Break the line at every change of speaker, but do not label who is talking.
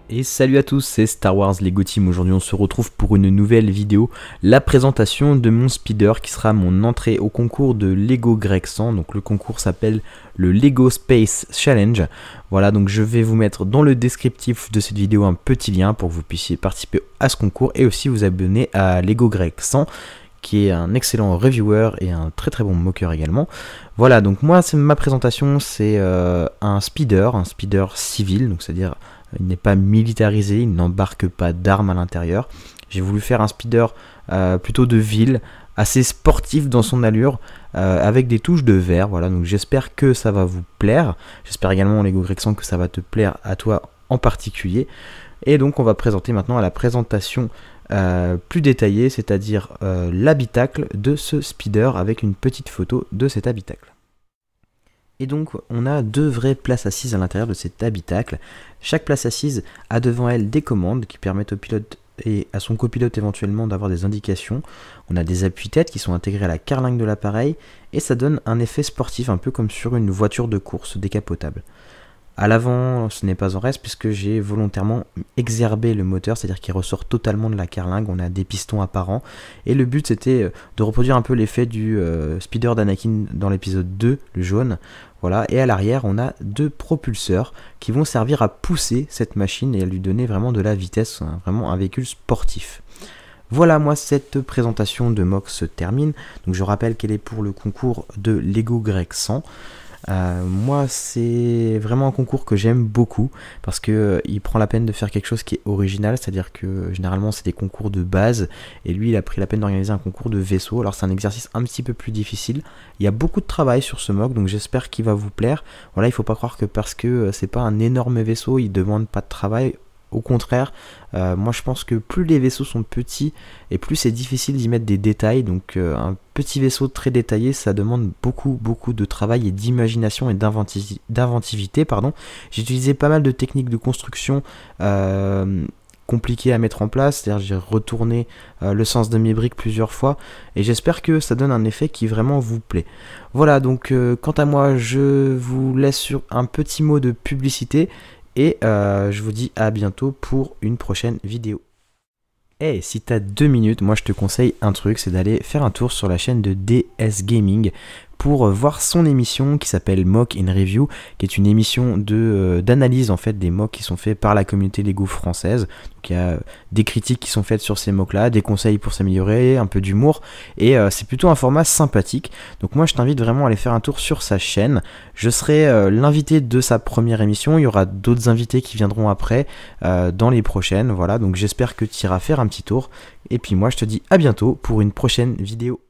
Et salut à tous, c'est Star Wars Lego Team. Aujourd'hui on se retrouve pour une nouvelle vidéo, la présentation de mon speeder qui sera mon entrée au concours de Lego Greg 100. Donc le concours s'appelle le Lego Space Challenge. Voilà, donc je vais vous mettre dans le descriptif de cette vidéo un petit lien pour que vous puissiez participer à ce concours et aussi vous abonner à Lego Greg 100, qui est un excellent reviewer et un très bon moqueur également. Voilà, donc moi ma présentation c'est un speeder civil, donc c'est-à-dire il n'est pas militarisé, il n'embarque pas d'armes à l'intérieur. J'ai voulu faire un speeder plutôt de ville, assez sportif dans son allure, avec des touches de vert. Voilà, donc j'espère que ça va vous plaire. J'espère également, Lego Greg 100, que ça va te plaire à toi en particulier. Et donc on va présenter maintenant à la présentation plus détaillée, c'est-à-dire l'habitacle de ce speeder avec une petite photo de cet habitacle. Et donc on a deux vraies places assises à l'intérieur de cet habitacle. Chaque place assise a devant elle des commandes qui permettent au pilote et à son copilote éventuellement d'avoir des indications. On a des appuis-têtes qui sont intégrés à la carlingue de l'appareil et ça donne un effet sportif un peu comme sur une voiture de course décapotable. À l'avant, ce n'est pas en reste puisque j'ai volontairement exerbé le moteur, c'est-à-dire qu'il ressort totalement de la carlingue. On a des pistons apparents et le but c'était de reproduire un peu l'effet du speeder d'Anakin dans l'épisode 2, le jaune. Voilà, et à l'arrière on a deux propulseurs qui vont servir à pousser cette machine et à lui donner vraiment de la vitesse, vraiment un véhicule sportif. Voilà, moi cette présentation de MOC se termine. Donc je rappelle qu'elle est pour le concours de Lego Greg 100. Moi c'est vraiment un concours que j'aime beaucoup parce que il prend la peine de faire quelque chose qui est original, c'est à dire que généralement c'est des concours de base et lui il a pris la peine d'organiser un concours de vaisseau. Alors c'est un exercice un petit peu plus difficile, il y a beaucoup de travail sur ce MOC, donc j'espère qu'il va vous plaire. Voilà, il faut pas croire que parce que c'est pas un énorme vaisseau il demande pas de travail. Au contraire, moi je pense que plus les vaisseaux sont petits et plus c'est difficile d'y mettre des détails. Donc un petit vaisseau très détaillé, ça demande beaucoup de travail et d'imagination et d'inventivité. J'ai utilisé pas mal de techniques de construction compliquées à mettre en place, c'est-à-dire j'ai retourné le sens de mes briques plusieurs fois et j'espère que ça donne un effet qui vraiment vous plaît. Voilà, donc quant à moi je vous laisse sur un petit mot de publicité. Et je vous dis à bientôt pour une prochaine vidéo. Et si t'as 2 minutes, moi je te conseille un truc, c'est d'aller faire un tour sur la chaîne de DS Gaming pour voir son émission qui s'appelle Mock in Review, qui est une émission d'analyse en fait des mocks qui sont faits par la communauté Lego française. Donc il y a des critiques qui sont faites sur ces mocks là, des conseils pour s'améliorer, un peu d'humour, et c'est plutôt un format sympathique. Donc moi je t'invite vraiment à aller faire un tour sur sa chaîne. Je serai l'invité de sa première émission, il y aura d'autres invités qui viendront après dans les prochaines. Voilà, donc j'espère que tu iras faire un petit tour, et puis moi je te dis à bientôt pour une prochaine vidéo.